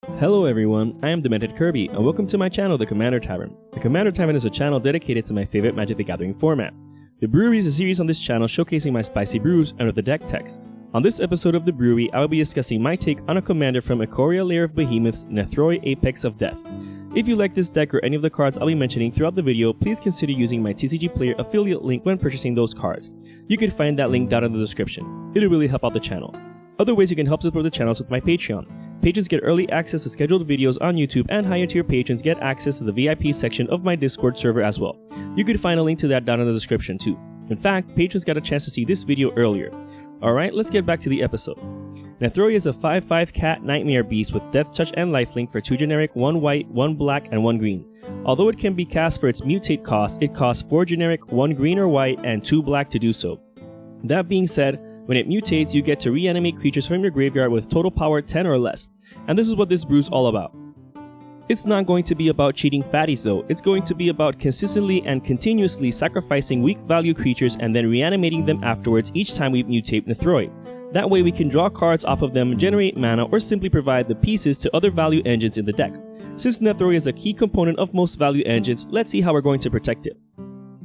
Hello everyone, I am Demented Kirby, and welcome to my channel, the Commander Tavern. The Commander Tavern is a channel dedicated to my favorite Magic the Gathering format. The Brewery is a series on this channel showcasing my spicy brews under the deck text. On this episode of the Brewery, I will be discussing my take on a commander from Ikoria Lair of Behemoth's Nethroi Apex of Death. If you like this deck or any of the cards I'll be mentioning throughout the video, please consider using my TCG Player affiliate link when purchasing those cards. You can find that link down in the description. It'll really help out the channel. Other ways you can help support the channel is with my Patreon. Patrons get early access to scheduled videos on YouTube, and higher tier patrons get access to the VIP section of my Discord server as well. You can find a link to that down in the description too. In fact, patrons got a chance to see this video earlier. Alright, let's get back to the episode. Nethroi is a 5/5 cat nightmare beast with Death Touch and Lifelink for 2 generic, 1 white, 1 black, and 1 green. Although it can be cast for its mutate cost, it costs 4 generic, 1 green or white, and 2 black to do so. That being said, when it mutates, you get to reanimate creatures from your graveyard with total power 10 or less. And this is what this brew's all about. It's not going to be about cheating fatties though, it's going to be about consistently and continuously sacrificing weak value creatures and then reanimating them afterwards each time we mutate Nethroi. That way we can draw cards off of them, generate mana, or simply provide the pieces to other value engines in the deck. Since Nethroi is a key component of most value engines, let's see how we're going to protect it.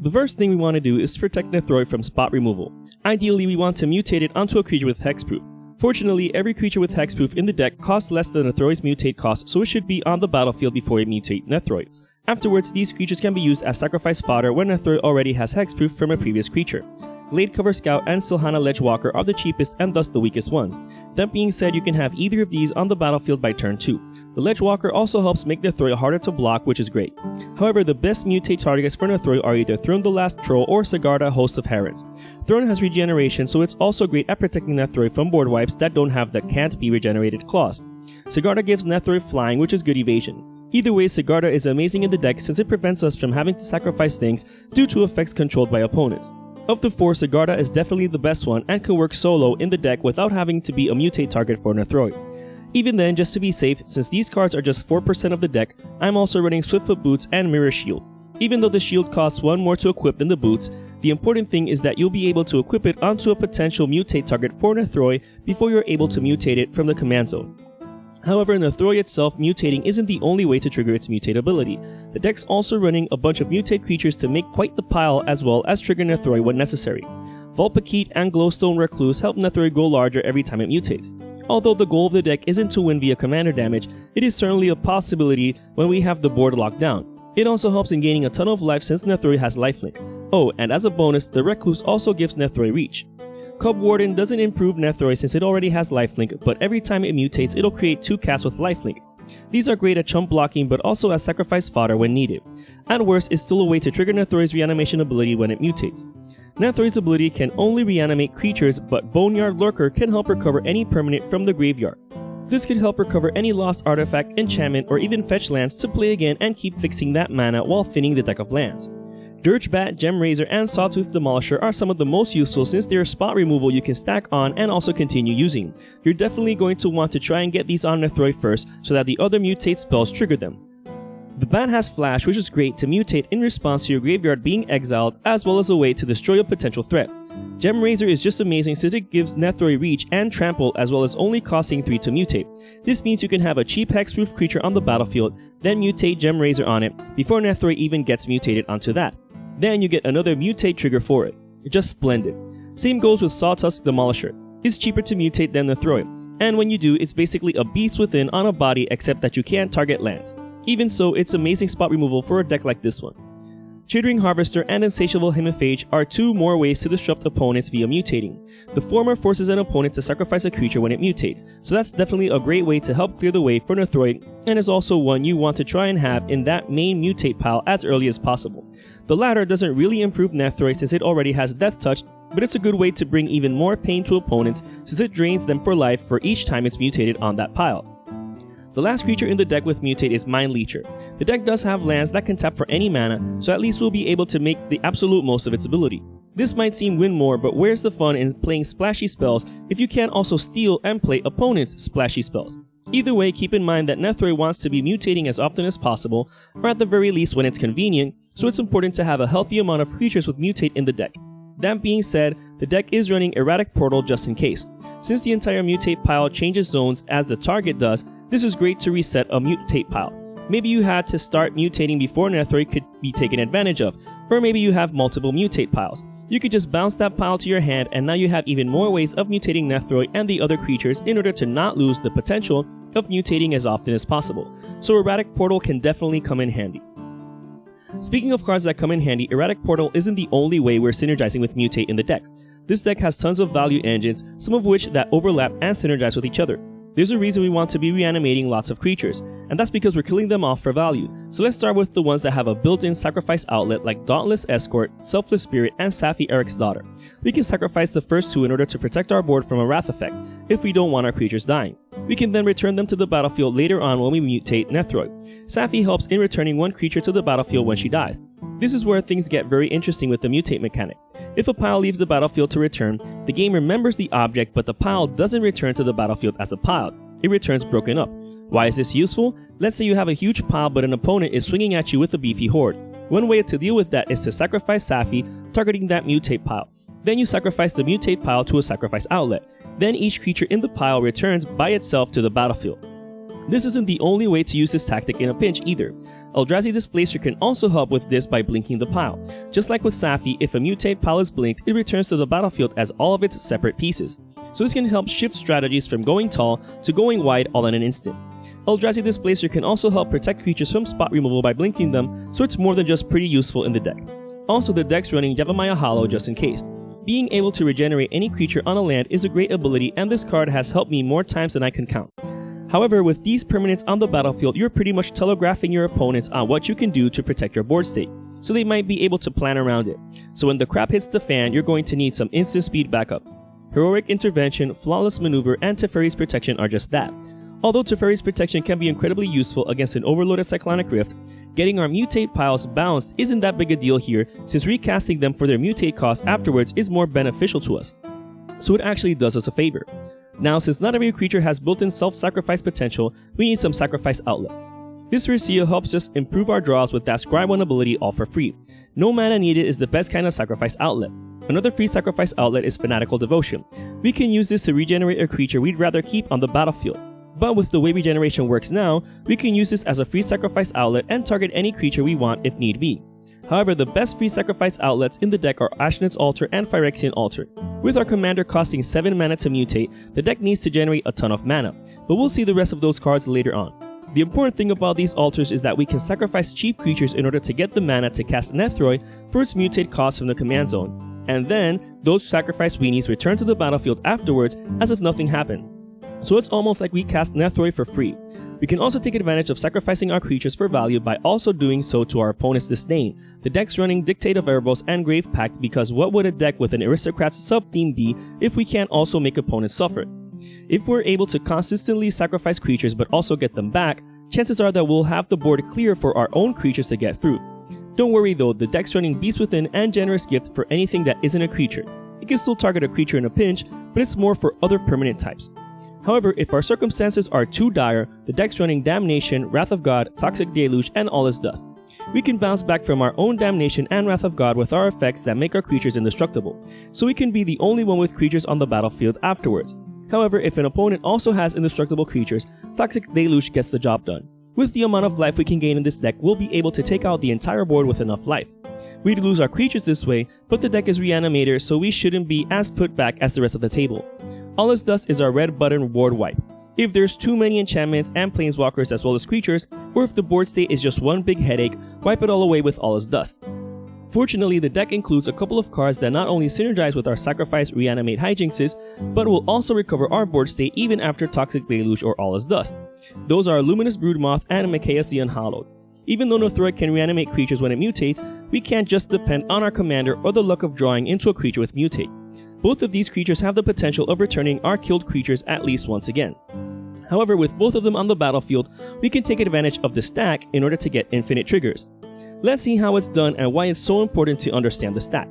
The first thing we want to do is protect Nethroi from spot removal. Ideally, we want to mutate it onto a creature with hexproof. Fortunately, every creature with hexproof in the deck costs less than Nethroi's mutate cost, so it should be on the battlefield before you mutate Nethroi. Afterwards, these creatures can be used as sacrifice fodder when Nethroi already has hexproof from a previous creature. Gladecover Scout and Silhana Ledgewalker are the cheapest and thus the weakest ones. That being said, you can have either of these on the battlefield by turn 2. The Ledgewalker also helps make Nethroi harder to block, which is great. However, the best mutate targets for Nethroi are either Throne the Last Troll or Sigarda Host of Herons. Throne has regeneration, so it's also great at protecting Nethroi from board wipes that don't have the can't be regenerated clause. Sigarda gives Nethroi flying, which is good evasion. Either way, Sigarda is amazing in the deck since it prevents us from having to sacrifice things due to effects controlled by opponents. Of the 4, Sigarda is definitely the best one and can work solo in the deck without having to be a mutate target for Nethroi. Even then, just to be safe, since these cards are just 4% of the deck, I'm also running Swiftfoot Boots and Mirror Shield. Even though the shield costs 1 more to equip than the boots, the important thing is that you'll be able to equip it onto a potential mutate target for Nethroi before you're able to mutate it from the command zone. However, Nethroi itself mutating isn't the only way to trigger its mutate ability. The deck's also running a bunch of mutate creatures to make quite the pile as well as trigger Nethroi when necessary. Vulpikeet and Glowstone Recluse help Nethroi grow larger every time it mutates. Although the goal of the deck isn't to win via commander damage, it is certainly a possibility when we have the board locked down. It also helps in gaining a ton of life since Nethroi has lifelink. Oh, and as a bonus, the Recluse also gives Nethroi reach. Cub Warden doesn't improve Nethroi since it already has lifelink, but every time it mutates, it'll create 2 casts with lifelink. These are great at chump blocking, but also as sacrifice fodder when needed. At worst, it's still a way to trigger Nethroi's reanimation ability when it mutates. Nethroi's ability can only reanimate creatures, but Boneyard Lurker can help recover any permanent from the graveyard. This could help recover any lost artifact, enchantment, or even fetch lands to play again and keep fixing that mana while thinning the deck of lands. Dirgebat, Gemrazor, and Sawtooth Demolisher are some of the most useful since they are spot removal you can stack on and also continue using. You're definitely going to want to try and get these on Nethroi first so that the other mutate spells trigger them. The bat has Flash, which is great to mutate in response to your graveyard being exiled, as well as a way to destroy a potential threat. Gemrazor is just amazing since it gives Nethroi reach and trample as well as only costing 3 to mutate. This means you can have a cheap hexproof creature on the battlefield, then mutate Gemrazor on it before Nethroi even gets mutated onto that. Then you get another mutate trigger for it. Just splendid. Same goes with Sawtusk Demolisher. It's cheaper to mutate than Nethroi, and when you do, it's basically a beast within on a body except that you can't target lands. Even so, it's amazing spot removal for a deck like this one. Chittering Harvester and Insatiable Hemiphage are 2 more ways to disrupt opponents via mutating. The former forces an opponent to sacrifice a creature when it mutates, so that's definitely a great way to help clear the way for Nethroi, and is also one you want to try and have in that main mutate pile as early as possible. The latter doesn't really improve Nethroi since it already has Death Touch, but it's a good way to bring even more pain to opponents since it drains them for life for each time it's mutated on that pile. The last creature in the deck with mutate is Mind Leecher. The deck does have lands that can tap for any mana, so at least we'll be able to make the absolute most of its ability. This might seem win more, but where's the fun in playing splashy spells if you can't also steal and play opponents' splashy spells? Either way, keep in mind that Nethroi wants to be mutating as often as possible, or at the very least when it's convenient, so it's important to have a healthy amount of creatures with mutate in the deck. That being said, the deck is running Erratic Portal just in case. Since the entire mutate pile changes zones as the target does, This is great to reset a mutate pile. Maybe you had to start mutating before Nethroi could be taken advantage of, or maybe you have multiple mutate piles. You could just bounce that pile to your hand and now you have even more ways of mutating Nethroi and the other creatures in order to not lose the potential of mutating as often as possible. So Erratic Portal can definitely come in handy. Speaking of cards that come in handy, Erratic Portal isn't the only way we're synergizing with Mutate in the deck. This deck has tons of value engines, some of which that overlap and synergize with each other. There's a reason we want to be reanimating lots of creatures, and that's because we're killing them off for value. So let's start with the ones that have a built-in sacrifice outlet like Dauntless Escort, Selfless Spirit, and Safi Eric's Daughter. We can sacrifice the first two in order to protect our board from a wrath effect, if we don't want our creatures dying. We can then return them to the battlefield later on when we mutate Nethroi. Safi helps in returning one creature to the battlefield when she dies. This is where things get very interesting with the mutate mechanic. If a pile leaves the battlefield to return, the game remembers the object but the pile doesn't return to the battlefield as a pile. It returns broken up. Why is this useful? Let's say you have a huge pile but an opponent is swinging at you with a beefy horde. One way to deal with that is to sacrifice Safi, targeting that mutate pile. Then you sacrifice the mutate pile to a sacrifice outlet. Then each creature in the pile returns by itself to the battlefield. This isn't the only way to use this tactic in a pinch either. Eldrazi Displacer can also help with this by blinking the pile. Just like with Safi, if a mutate pile is blinked, it returns to the battlefield as all of its separate pieces. So this can help shift strategies from going tall to going wide all in an instant. Eldrazi Displacer can also help protect creatures from spot removal by blinking them, so it's more than just pretty useful in the deck. Also, the deck's running Yavimaya Hollow just in case. Being able to regenerate any creature on a land is a great ability, and this card has helped me more times than I can count. However, with these permanents on the battlefield, you're pretty much telegraphing your opponents on what you can do to protect your board state, so they might be able to plan around it. So when the crap hits the fan, you're going to need some instant speed backup. Heroic Intervention, Flawless Maneuver, and Teferi's Protection are just that. Although Teferi's Protection can be incredibly useful against an overloaded Cyclonic Rift, getting our mutate piles bounced isn't that big a deal here, since recasting them for their mutate cost afterwards is more beneficial to us. So it actually does us a favor. Now, since not every creature has built-in self-sacrifice potential, we need some sacrifice outlets. This Reseal helps us improve our draws with that Scribe 1 ability all for free. No mana needed is the best kind of sacrifice outlet. Another free sacrifice outlet is Fanatical Devotion. We can use this to regenerate a creature we'd rather keep on the battlefield. But with the way regeneration works now, we can use this as a free sacrifice outlet and target any creature we want if need be. However, the best free sacrifice outlets in the deck are Ashnod's Altar and Phyrexian Altar. With our commander costing 7 mana to mutate, the deck needs to generate a ton of mana, but we'll see the rest of those cards later on. The important thing about these altars is that we can sacrifice cheap creatures in order to get the mana to cast Nethroi for its mutate cost from the command zone, and then those sacrifice weenies return to the battlefield afterwards as if nothing happened. So it's almost like we cast Nethroi for free. We can also take advantage of sacrificing our creatures for value by also doing so to our opponent's disdain. The deck's running Dictate of Erebos and Grave Pact because what would a deck with an Aristocrat's sub-theme be if we can't also make opponents suffer? If we're able to consistently sacrifice creatures but also get them back, chances are that we'll have the board clear for our own creatures to get through. Don't worry though, the deck's running Beast Within and Generous Gift for anything that isn't a creature. It can still target a creature in a pinch, but it's more for other permanent types. However, if our circumstances are too dire, the deck's running Damnation, Wrath of God, Toxic Deluge, and All Is Dust. We can bounce back from our own Damnation and Wrath of God with our effects that make our creatures indestructible, so we can be the only one with creatures on the battlefield afterwards. However, if an opponent also has indestructible creatures, Toxic Deluge gets the job done. With the amount of life we can gain in this deck, we'll be able to take out the entire board with enough life. We'd lose our creatures this way, but the deck is Reanimator, so we shouldn't be as put back as the rest of the table. All Is Dust is our red button board wipe. If there's too many enchantments and planeswalkers as well as creatures, or if the board state is just one big headache, wipe it all away with All Is Dust. Fortunately, the deck includes a couple of cards that not only synergize with our sacrifice reanimate hijinxes, but will also recover our board state even after Toxic Deluge or All Is Dust. Those are Luminous Broodmoth and Mikaeus the Unhallowed. Even though Nethroi can reanimate creatures when it mutates, we can't just depend on our commander or the luck of drawing into a creature with mutate. Both of these creatures have the potential of returning our killed creatures at least once again. However, with both of them on the battlefield, we can take advantage of the stack in order to get infinite triggers. Let's see how it's done and why it's so important to understand the stack.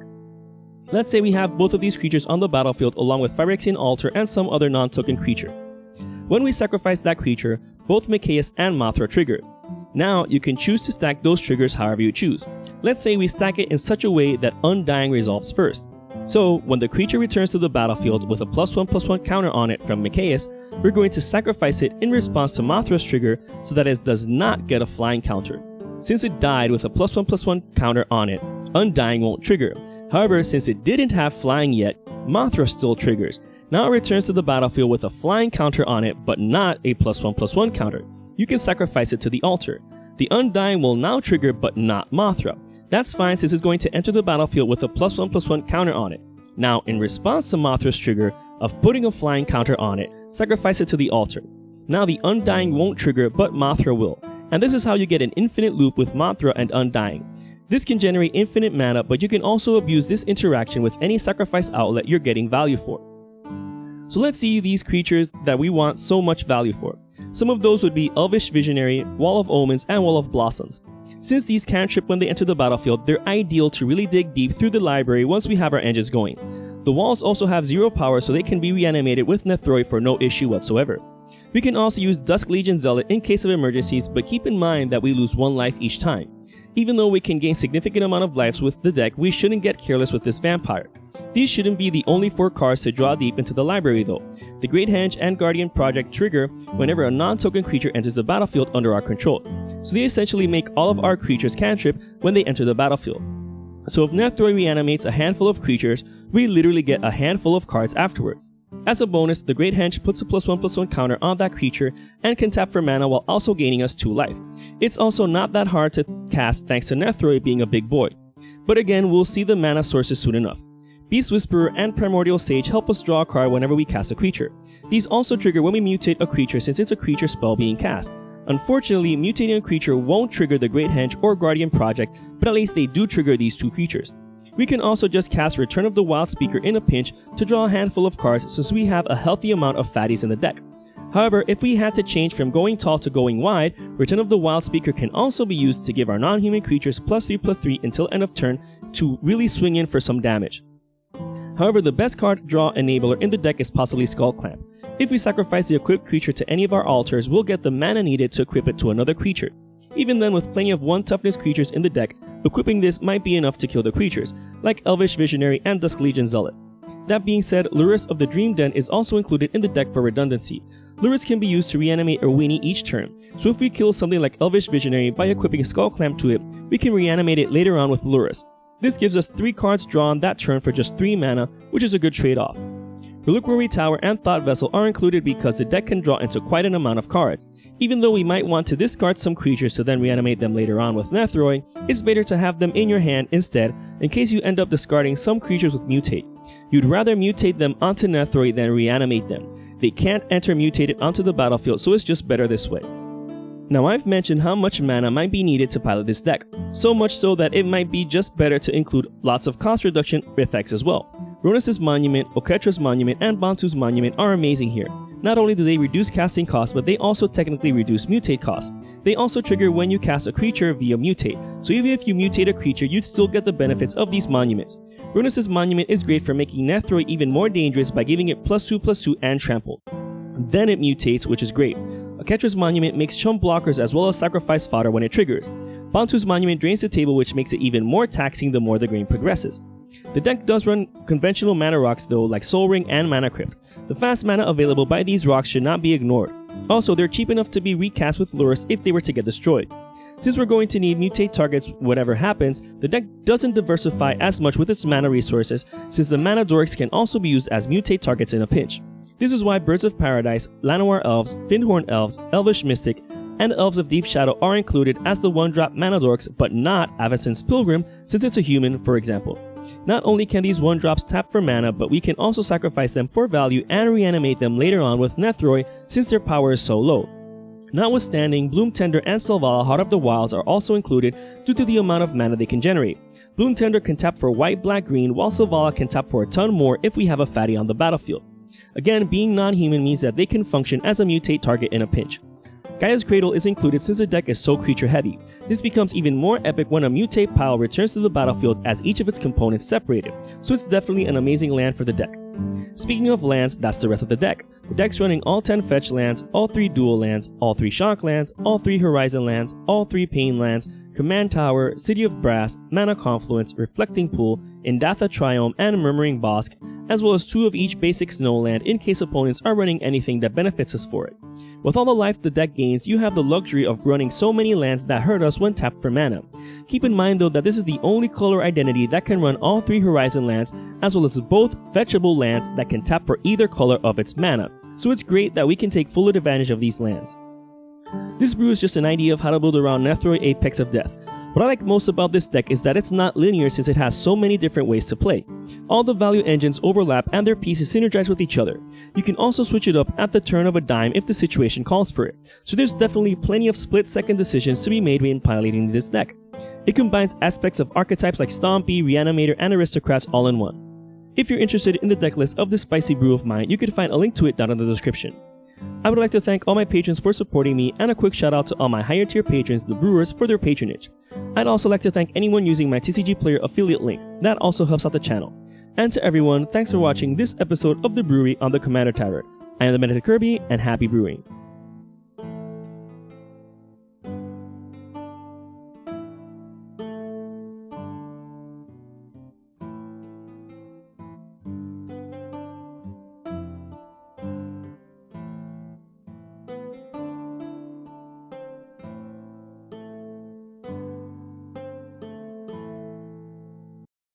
Let's say we have both of these creatures on the battlefield along with Phyrexian Altar and some other non-token creature. When we sacrifice that creature, both Mikaeus and Mothra trigger. Now, you can choose to stack those triggers however you choose. Let's say we stack it in such a way that Undying resolves first. So, when the creature returns to the battlefield with a +1/+1 counter on it from Mikaeus, we're going to sacrifice it in response to Mothra's trigger so that it does not get a flying counter. Since it died with a +1/+1 counter on it, Undying won't trigger. However, since it didn't have flying yet, Mothra still triggers. Now it returns to the battlefield with a flying counter on it, but not a +1/+1 counter. You can sacrifice it to the altar. The Undying will now trigger, but not Mothra. That's fine since it's going to enter the battlefield with a +1/+1 counter on it. Now, in response to Mothra's trigger of putting a flying counter on it, sacrifice it to the altar. Now the Undying won't trigger, but Mothra will. And this is how you get an infinite loop with Mothra and Undying. This can generate infinite mana, but you can also abuse this interaction with any sacrifice outlet you're getting value for. So let's see these creatures that we want so much value for. Some of those would be Elvish Visionary, Wall of Omens, and Wall of Blossoms. Since these can't trip when they enter the battlefield, they're ideal to really dig deep through the library once we have our engines going. The walls also have 0 power, so they can be reanimated with Nethroi for no issue whatsoever. We can also use Dusk Legion Zealot in case of emergencies, but keep in mind that we lose 1 life each time. Even though we can gain significant amount of lives with the deck, we shouldn't get careless with this vampire. These shouldn't be the only 4 cards to draw deep into the library though. The Great Henge and Guardian Project trigger whenever a non-token creature enters the battlefield under our control. So they essentially make all of our creatures cantrip when they enter the battlefield. So if Nethroi reanimates a handful of creatures, we literally get a handful of cards afterwards. As a bonus, the Great Henge puts a +1/+1 counter on that creature and can tap for mana while also gaining us 2 life. It's also not that hard to cast thanks to Nethroi being a big boy. But again, we'll see the mana sources soon enough. Beast Whisperer and Primordial Sage help us draw a card whenever we cast a creature. These also trigger when we mutate a creature since it's a creature spell being cast. Unfortunately, mutating a creature won't trigger the Great Henge or Guardian Project, but at least they do trigger these 2 creatures. We can also just cast Return of the Wild Speaker in a pinch to draw a handful of cards since we have a healthy amount of fatties in the deck. However, if we had to change from going tall to going wide, Return of the Wild Speaker can also be used to give our non-human creatures +3/+3 until end of turn to really swing in for some damage. However, the best card draw enabler in the deck is possibly Skull Clamp. If we sacrifice the equipped creature to any of our altars, we'll get the mana needed to equip it to another creature. Even then, with plenty of 1 toughness creatures in the deck, equipping this might be enough to kill the creatures, like Elvish Visionary and Dusk Legion Zealot. That being said, Lurrus of the Dream Den is also included in the deck for redundancy. Lurrus can be used to reanimate a weenie each turn, so if we kill something like Elvish Visionary by equipping Skull Clamp to it, we can reanimate it later on with Lurrus. This gives us 3 cards drawn that turn for just 3 mana, which is a good trade-off. Reliquary Tower and Thought Vessel are included because the deck can draw into quite an amount of cards. Even though we might want to discard some creatures to then reanimate them later on with Nethroi, it's better to have them in your hand instead in case you end up discarding some creatures with Mutate. You'd rather mutate them onto Nethroi than reanimate them. They can't enter mutated onto the battlefield, so it's just better this way. Now I've mentioned how much mana might be needed to pilot this deck, so much so that it might be just better to include lots of cost reduction effects as well. Ronus' Monument, Oketra's Monument, and Bantu's Monument are amazing here. Not only do they reduce casting costs, but they also technically reduce mutate costs. They also trigger when you cast a creature via mutate, so even if you mutate a creature, you'd still get the benefits of these monuments. Ronus' Monument is great for making Nethroi even more dangerous by giving it +2/+2 and trample. Then it mutates, which is great. Oketra's Monument makes chump blockers as well as sacrifice fodder when it triggers. Bantu's Monument drains the table, which makes it even more taxing the more the game progresses. The deck does run conventional mana rocks though, like Soul Ring and Mana Crypt. The fast mana available by these rocks should not be ignored. Also, they're cheap enough to be recast with Lurrus if they were to get destroyed. Since we're going to need mutate targets whatever happens, the deck doesn't diversify as much with its mana resources since the mana dorks can also be used as mutate targets in a pinch. This is why Birds of Paradise, Llanowar Elves, Fyndhorn Elves, Elvish Mystic, and Elves of Deep Shadow are included as the 1-drop mana dorks, but not Avacyn's Pilgrim since it's a human, for example. Not only can these 1-drops tap for mana, but we can also sacrifice them for value and reanimate them later on with Nethroi since their power is so low. Notwithstanding, Bloom Tender and Selvala Heart of the Wilds are also included due to the amount of mana they can generate. Bloom Tender can tap for white, black, green, while Selvala can tap for a ton more if we have a fatty on the battlefield. Again, being non-human means that they can function as a mutate target in a pinch. Gaia's Cradle is included since the deck is so creature heavy. This becomes even more epic when a mutate pile returns to the battlefield as each of its components separated, so it's definitely an amazing land for the deck. Speaking of lands, that's the rest of the deck. The deck's running all 10 fetch lands, all 3 dual lands, all 3 shock lands, all 3 horizon lands, all 3 pain lands, Command Tower, City of Brass, Mana Confluence, Reflecting Pool, Indatha Triome, and Murmuring Bosk, as well as 2 of each basic snow land in case opponents are running anything that benefits us for it. With all the life the deck gains, you have the luxury of running so many lands that hurt us when tapped for mana. Keep in mind though that this is the only color identity that can run all 3 Horizon lands, as well as both fetchable lands that can tap for either color of its mana, so it's great that we can take full advantage of these lands. This brew is just an idea of how to build around Nethroi Apex of Death. What I like most about this deck is that it's not linear since it has so many different ways to play. All the value engines overlap and their pieces synergize with each other. You can also switch it up at the turn of a dime if the situation calls for it, so there's definitely plenty of split-second decisions to be made when piloting this deck. It combines aspects of archetypes like Stompy, Reanimator, and Aristocrats all in one. If you're interested in the deck list of this spicy brew of mine, you can find a link to it down in the description. I would like to thank all my patrons for supporting me, and a quick shout out to all my higher tier patrons, the brewers, for their patronage. I'd also like to thank anyone using my TCG Player affiliate link, that also helps out the channel. And to everyone, thanks for watching this episode of The Brewery on the Commander Tavern. I am Demented Kirby, and happy brewing.